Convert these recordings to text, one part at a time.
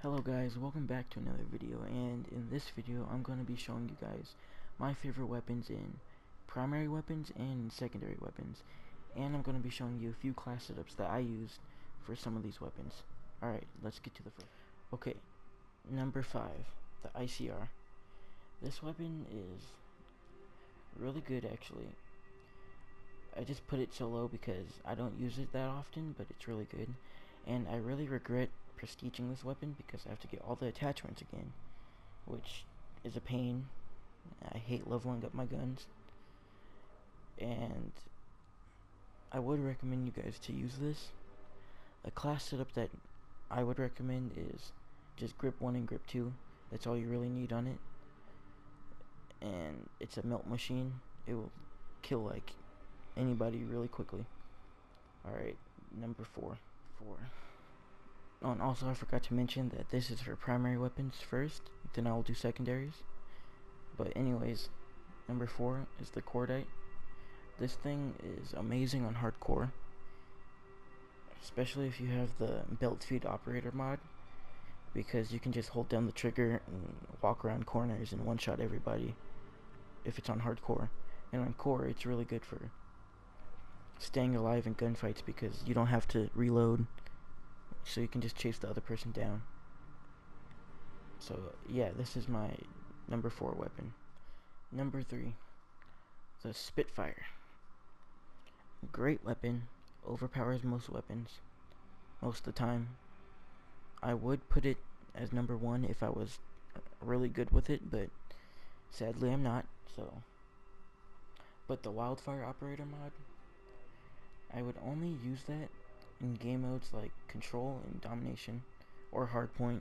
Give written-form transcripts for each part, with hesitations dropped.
Hello guys, welcome back to another video, and in this video I'm going to be showing you guys my favorite weapons in primary weapons and secondary weapons, and I'm going to be showing you a few class setups that I used for some of these weapons. Alright, let's get to the first. Okay, number 5, the ICR. This weapon is really good actually. I just put it so low because I don't use it that often, but it's really good, and I really regret prestiging this weapon because I have to get all the attachments again, which is a pain. I hate leveling up my guns, and I would recommend you guys to use this. A class setup that I would recommend is just grip 1 and grip 2. That's all you really need on it, and it's a melt machine. It will kill like anybody really quickly. Alright, number 4. Oh, and also I forgot to mention that this is for primary weapons first, then I will do secondaries. But anyways, number 4 is the Cordite. This thing is amazing on hardcore, especially if you have the belt feed operator mod, because you can just hold down the trigger and walk around corners and one-shot everybody if it's on hardcore. And on core, it's really good for staying alive in gunfights because you don't have to reload, so you can just chase the other person down. So yeah, this is my number 4 weapon. Number 3, the Spitfire. Great weapon, overpowers most weapons most of the time. I would put it as number 1 if I was really good with it, but sadly I'm not. But the Wildfire Operator mod, I would only use that in game modes like Control and Domination, or Hardpoint,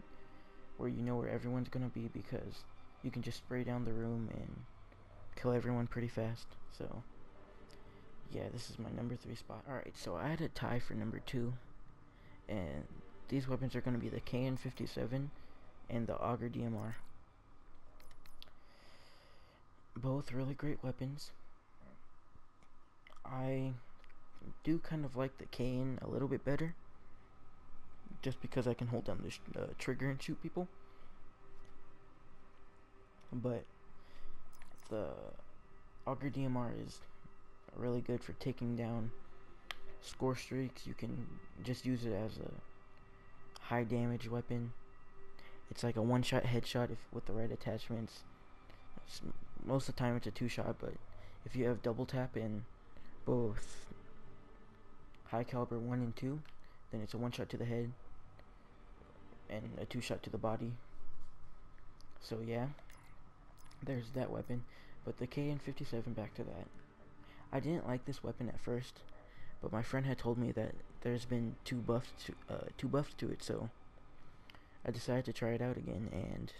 where you know where everyone's gonna be, because you can just spray down the room and kill everyone pretty fast. So yeah, this is my number 3 spot. Alright, so I had a tie for number 2, and these weapons are gonna be the KN57 and the Auger DMR. Both really great weapons. I do kind of like the KN a little bit better, just because I can hold down the trigger and shoot people. But the Auger DMR is really good for taking down score streaks. You can just use it as a high damage weapon. It's like a one-shot headshot with the right attachments. Most of the time it's a 2-shot, but if you have double tap in both high caliber 1 and 2, then it's a 1-shot to the head and a 2-shot to the body. So yeah, there's that weapon. But the KN57, back to that. I didn't like this weapon at first, but my friend had told me that there's been two buffs to it, so I decided to try it out again, and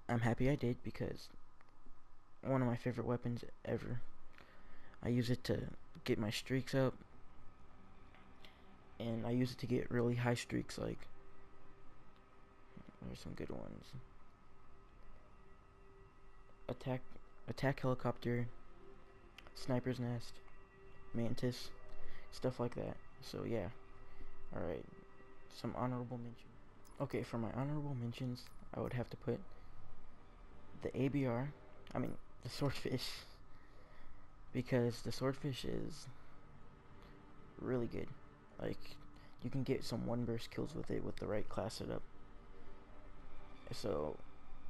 I'm happy I did, because one of my favorite weapons ever. I use it to get my streaks up, and I use it to get really high streaks. Like, there's some good ones. Attack helicopter, sniper's nest, mantis, stuff like that. So yeah. Alright, some honorable mentions. Okay, for my honorable mentions, I would have to put the ABR, the Swordfish, because the Swordfish is really good. Like, you can get some one burst kills with it with the right class setup. So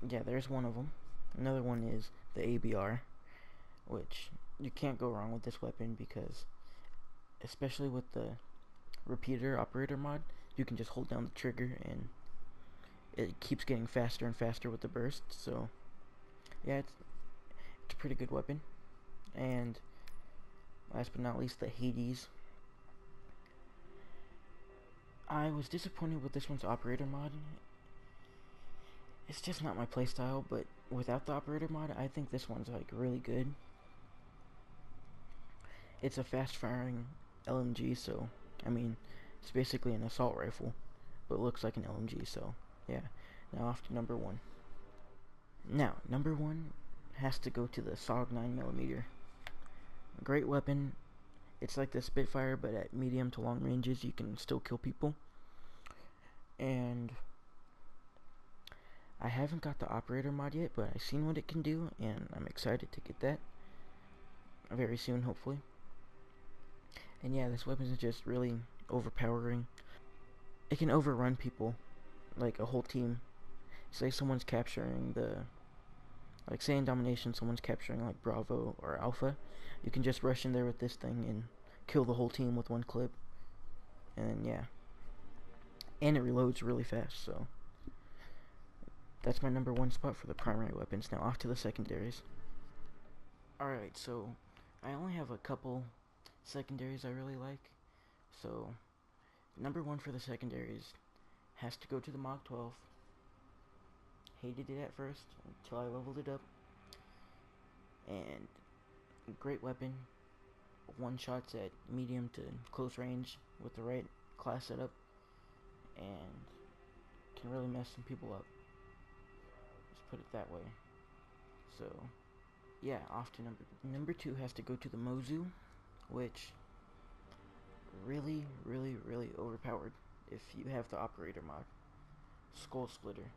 yeah, there's one of them. Another one is the ABR, which you can't go wrong with this weapon, because especially with the repeater operator mod, you can just hold down the trigger and it keeps getting faster and faster with the burst. So yeah, it's a pretty good weapon. And last but not least, the Hades. I was disappointed with this one's operator mod. It's just not my playstyle, but without the operator mod, I think this one's like really good. It's a fast firing LMG, so it's basically an assault rifle, but it looks like an LMG. So yeah, now off to number 1. Now number 1 has to go to the SOG 9mm. Great weapon. It's like the Spitfire, but at medium to long ranges you can still kill people. And I haven't got the operator mod yet, but I've seen what it can do, and I'm excited to get that very soon, hopefully. And yeah, this weapon is just really overpowering. It can overrun people, like a whole team. Say someone's capturing like say in domination, someone's capturing like Bravo or Alpha. You can just rush in there with this thing and kill the whole team with one clip. And then, yeah. And it reloads really fast, so that's my number one spot for the primary weapons. Now off to the secondaries. Alright, so I only have a couple secondaries I really like. So number one for the secondaries has to go to the Mach 12. Hated it at first until I leveled it up. And great weapon. One shots at medium to close range with the right class setup, and can really mess some people up. Let's put it that way. So yeah, off to number two has to go to the Mozu, which really overpowered if you have the operator mod. Skull Splitter.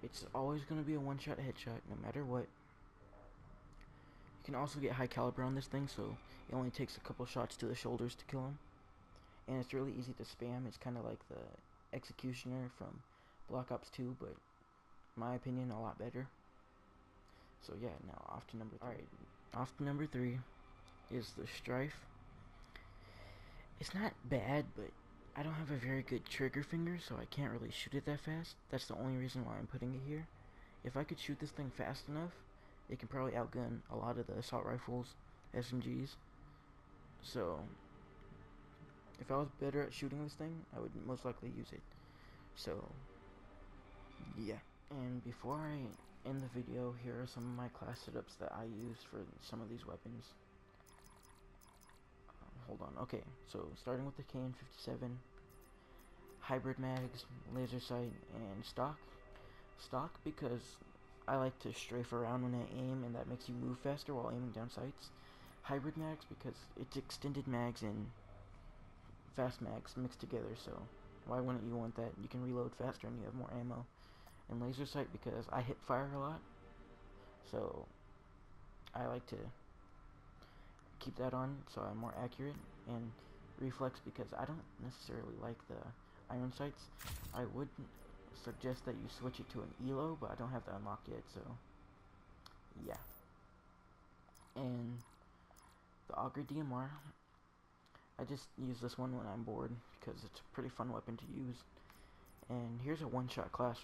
It's always going to be a one-shot headshot no matter what. You can also get high caliber on this thing, so it only takes a couple shots to the shoulders to kill him. And it's really easy to spam. It's kind of like the Executioner from Black Ops 2, but in my opinion, a lot better. So yeah, now off to number 3. Alright, off to number 3 is the Strife. It's not bad, but I don't have a very good trigger finger, so I can't really shoot it that fast. That's the only reason why I'm putting it here. If I could shoot this thing fast enough, it can probably outgun a lot of the assault rifles, SMGs. So if I was better at shooting this thing, I would most likely use it. So yeah. And before I end the video, here are some of my class setups that I use for some of these weapons. Hold on. Okay, so starting with the KN57, hybrid mags, laser sight, and stock. Stock because I like to strafe around when I aim, and that makes you move faster while aiming down sights. Hybrid mags because it's extended mags and fast mags mixed together, so why wouldn't you want that? You can reload faster and you have more ammo. And laser sight because I hip fire a lot, so I like to keep that on so I'm more accurate. And reflex because I don't necessarily like the iron sights. I would suggest that you switch it to an ELO, but I don't have that unlocked yet, so yeah. And the Auger DMR, I just use this one when I'm bored because it's a pretty fun weapon to use. And here's a one-shot class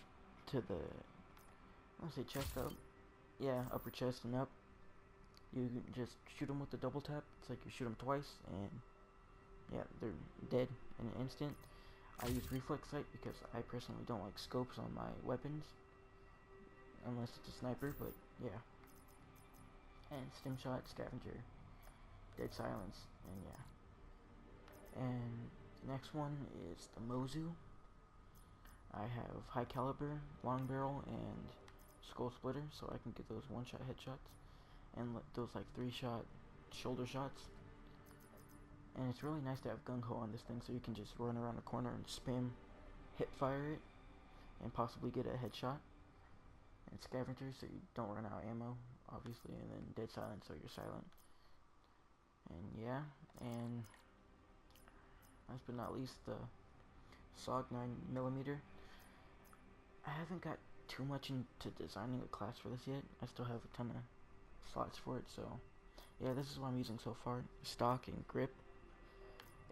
to the, I want to say chest up, yeah, upper chest and up. You just shoot them with the double tap. It's like you shoot them twice, and yeah, they're dead in an instant. I use reflex sight because I personally don't like scopes on my weapons, unless it's a sniper, but yeah. And stim shot, scavenger, dead silence, and yeah. And the next one is the Mozu. I have high caliber, long barrel, and skull splitter, so I can get those one-shot headshots, and those like 3-shot shoulder shots. And it's really nice to have gung ho on this thing, so you can just run around a corner and spam hip fire it and possibly get a headshot. And scavenger, so you don't run out of ammo, obviously, and then dead silence, so you're silent. And yeah, and last but not least, the SOG 9mm. I haven't got too much into designing a class for this yet. I still have a ton of slots for it, so yeah, this is what I'm using so far. Stock and grip.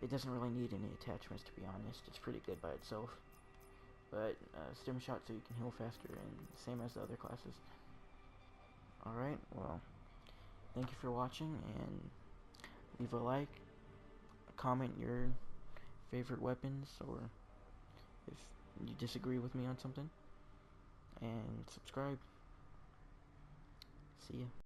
It doesn't really need any attachments, to be honest. It's pretty good by itself. But stim shot so you can heal faster, and same as the other classes. Alright, well, thank you for watching, and leave a like, comment your favorite weapons, or if you disagree with me on something, and subscribe. See ya.